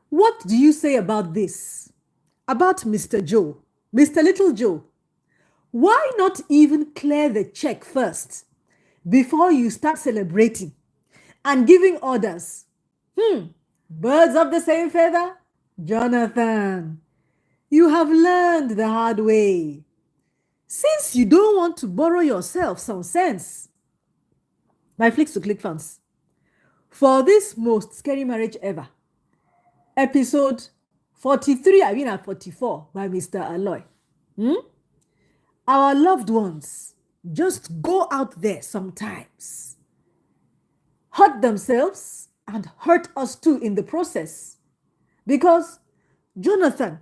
What do you say about this? About Mr. Joe, Mr. Little Joe? Why not even clear the check first before you start celebrating and giving orders? Birds of the same feather? Jonathan, you have learned the hard way. Since you don't want to borrow yourself some sense, my Flicks to Click fans, for this most scary marriage ever, episode 43, I mean at 44 by Mr. ALOY. Our loved ones just go out there sometimes, hurt themselves and hurt us too in the process. Because Jonathan,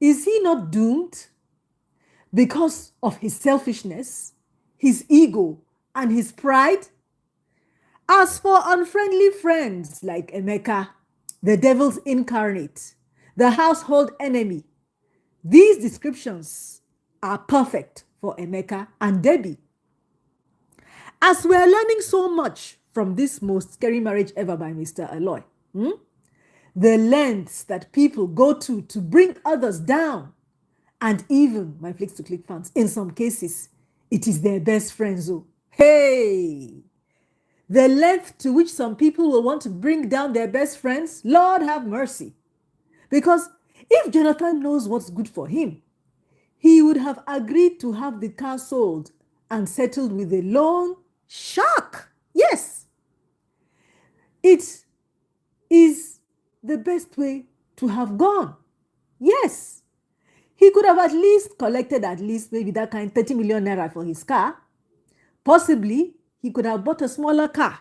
is he not doomed? Because of his selfishness, his ego, and his pride? As for unfriendly friends like Emeka, the devil's incarnate, the household enemy, these descriptions are perfect for Emeka and Debbie. As we're learning so much from this most scary marriage ever by Mr. ALOY, the lengths that people go to bring others down, and even, my Flicks to Click fans, in some cases, it is their best friends. Oh, hey! The length to which some people will want to bring down their best friends, Lord have mercy. Because if Jonathan knows what's good for him, he would have agreed to have the car sold and settled with a loan shark. Yes, it is the best way to have gone. Yes. He could have at least collected maybe that kind 30 million naira for his car. Possibly, he could have bought a smaller car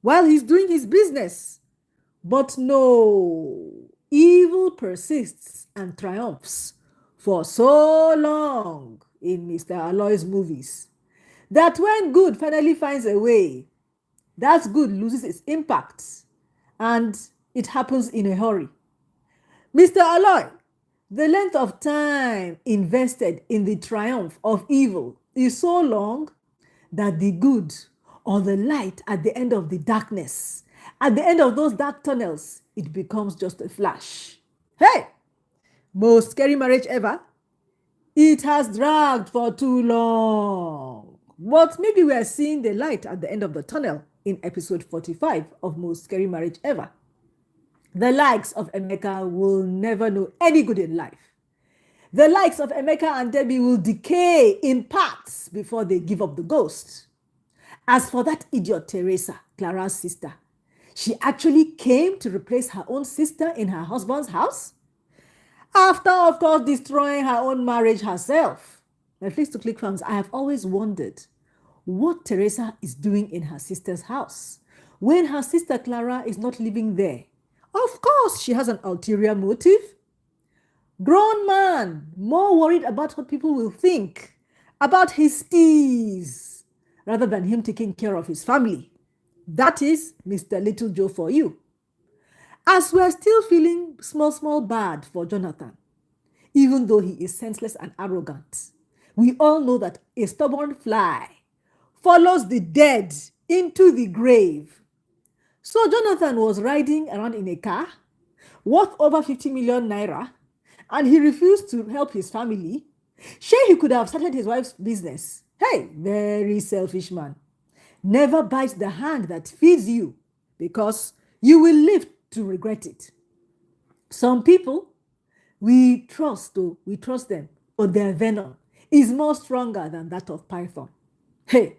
while he's doing his business. But no, evil persists and triumphs for so long in Mr. ALOY's movies that when good finally finds a way, that good loses its impact and it happens in a hurry. Mr. ALOY, the length of time invested in the triumph of evil is so long that the good or the light at the end of the darkness, at the end of those dark tunnels, it becomes just a flash. Hey, most scary marriage ever. It has dragged for too long. But maybe we are seeing the light at the end of the tunnel in episode 45 of Most Scary Marriage Ever. The likes of Emeka will never know any good in life. The likes of Emeka and Debbie will decay in parts before they give up the ghost. As for that idiot Teresa, Clara's sister, she actually came to replace her own sister in her husband's house? After, of course, destroying her own marriage herself. My Flicks to Click fans, I have always wondered what Teresa is doing in her sister's house when her sister Clara is not living there. Of course, she has an ulterior motive. Grown man, more worried about what people will think about his steez rather than him taking care of his family. That is Mr. Little Joe for you. As we're still feeling small bad for Jonathan, even though he is senseless and arrogant, we all know that a stubborn fly follows the dead into the grave. So Jonathan was riding around in a car worth over 50 million naira, and he refused to help his family. Sure, he could have started his wife's business. Hey, very selfish man. Never bite the hand that feeds you, because you will live to regret it. Some people, we trust them, but their venom is more stronger than that of Python. Hey,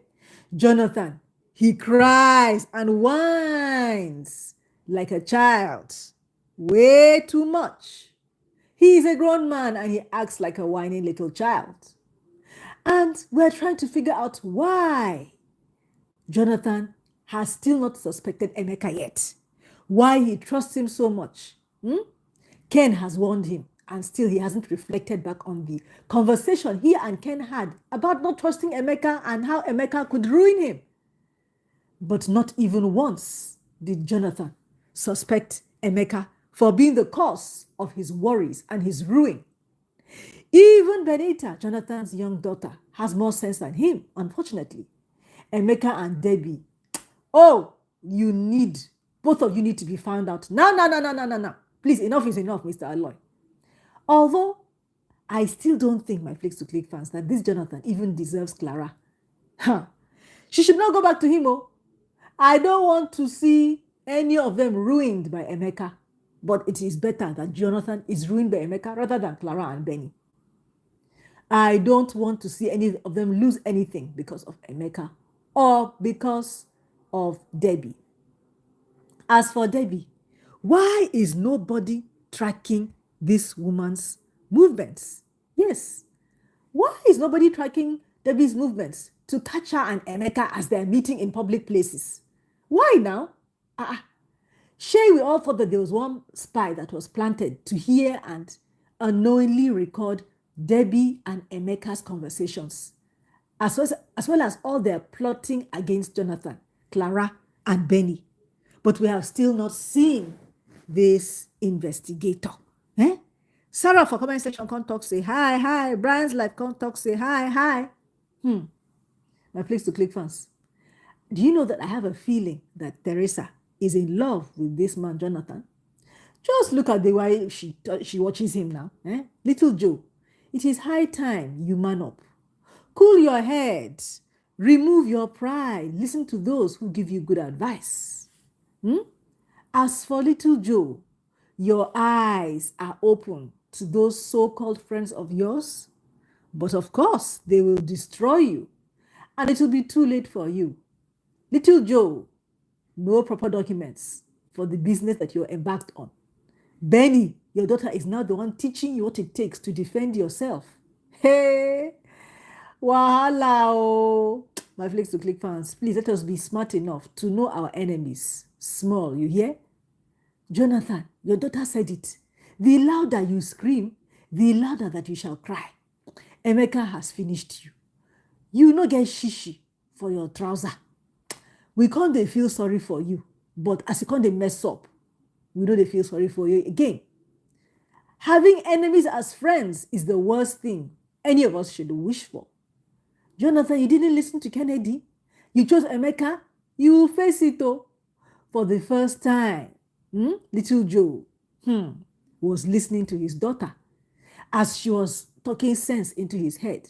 Jonathan, he cries and whines like a child. Way too much. He is a grown man and he acts like a whining little child. And we're trying to figure out why Jonathan has still not suspected Emeka yet. Why he trusts him so much. Ken has warned him, and still he hasn't reflected back on the conversation he and Ken had about not trusting Emeka and how Emeka could ruin him. But not even once did Jonathan suspect Emeka for being the cause of his worries and his ruin. Even Benita, Jonathan's young daughter, has more sense than him, unfortunately. Emeka and Debbie, oh, you need Both of you need to be found out. No. Please, enough is enough, Mr. ALOY. Although, I still don't think, my Flicks to Click fans, that this Jonathan even deserves Clara. Huh. She should not go back to him. Oh. I don't want to see any of them ruined by Emeka. But it is better that Jonathan is ruined by Emeka rather than Clara and Benny. I don't want to see any of them lose anything because of Emeka or because of Debbie. As for Debbie, why is nobody tracking this woman's movements? Yes. Why is nobody tracking Debbie's movements to catch her and Emeka as they're meeting in public places? Why now? Shay, we all thought that there was one spy that was planted to hear and unknowingly record Debbie and Emeka's conversations, as well as all their plotting against Jonathan, Clara, and Benny. But we have still not seen this investigator. Sarah for comment section contact say hi. Brian's live contact say hi. My Flicks to Click fans, do you know that I have a feeling that Teresa is in love with this man, Jonathan? Just look at the way she watches him now. Little Joe, it is high time you man up. Cool your head. Remove your pride. Listen to those who give you good advice. As for Little Joe, your eyes are open to those so-called friends of yours, but of course, they will destroy you, and it will be too late for you. Little Joe, no proper documents for the business that you're embarked on. Benny, your daughter is now the one teaching you what it takes to defend yourself. Hey, wahala oh. My Flicks to Click fans, please let us be smart enough to know our enemies. Small, you hear? Jonathan, your daughter said it. The louder you scream, the louder that you shall cry. Emeka has finished you. You no get shishi for your trouser. We can't they feel sorry for you, but as you can't they mess up, we know they feel sorry for you again. Having enemies as friends is the worst thing any of us should wish for. Jonathan, you didn't listen to Kennedy. You chose Emeka. You will face it for the first time. Little Joe was listening to his daughter as she was talking sense into his head.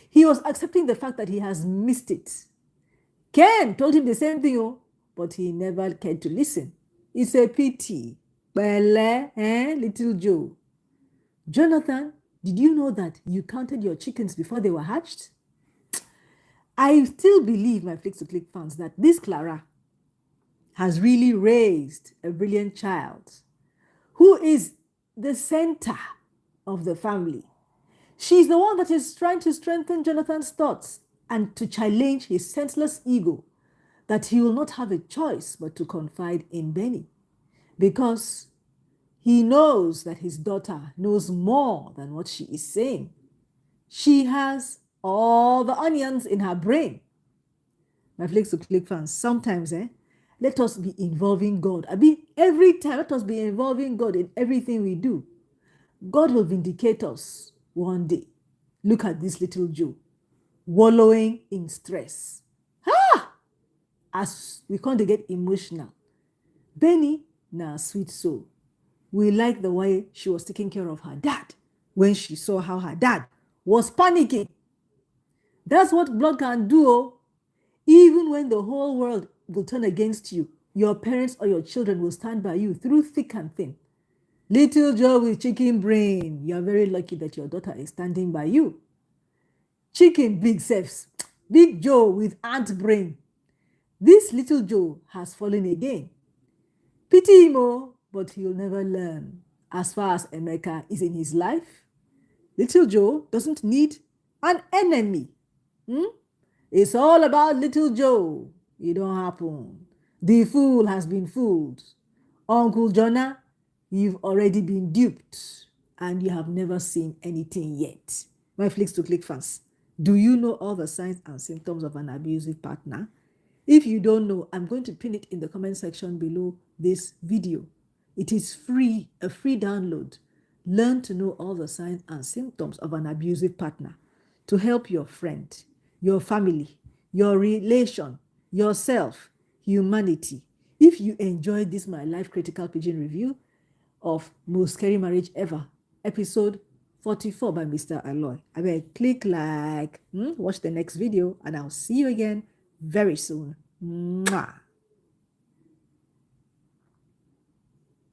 He was accepting the fact that he has missed it. Ken told him the same thing, but he never cared to listen. It's a pity. Little Joe. Jonathan, did you know that you counted your chickens before they were hatched? I still believe, my Flicks to Click fans, that this Clara has really raised a brilliant child who is the center of the family. She's the one that is trying to strengthen Jonathan's thoughts and to challenge his senseless ego that he will not have a choice but to confide in Benny, because he knows that his daughter knows more than what she is saying. She has all the onions in her brain. My Flicks to Click fans, sometimes let us be involving God. Every time, let us be involving God in everything we do. God will vindicate us one day. Look at this Little Joe, wallowing in stress. As we can't get emotional. Benny, now sweet soul, we like the way she was taking care of her dad when she saw how her dad was panicking. That's what blood can do. Even when the whole world will turn against you, your parents or your children will stand by you through thick and thin. Little Joe with chicken brain, you are very lucky that your daughter is standing by you. Chicken big selves, Big Joe with ant brain. This Little Joe has fallen again. Pity him, but he'll never learn. As far as Emeka is in his life, Little Joe doesn't need an enemy. It's all about Little Joe. It don't happen. The fool has been fooled. Uncle Jonah, you've already been duped and you have never seen anything yet. My Flicks to Click fans, do you know all the signs and symptoms of an abusive partner? If you don't know, I'm going to pin it in the comment section below this video. It is free, a free download. Learn to know all the signs and symptoms of an abusive partner to help your friend, your family, your relation, yourself, humanity, If you enjoyed this my life critical pigeon review of Most Scary Marriage Ever, episode 44 by Mr. ALOY, I will click like, watch the next video, and I'll see you again very soon. Mwah.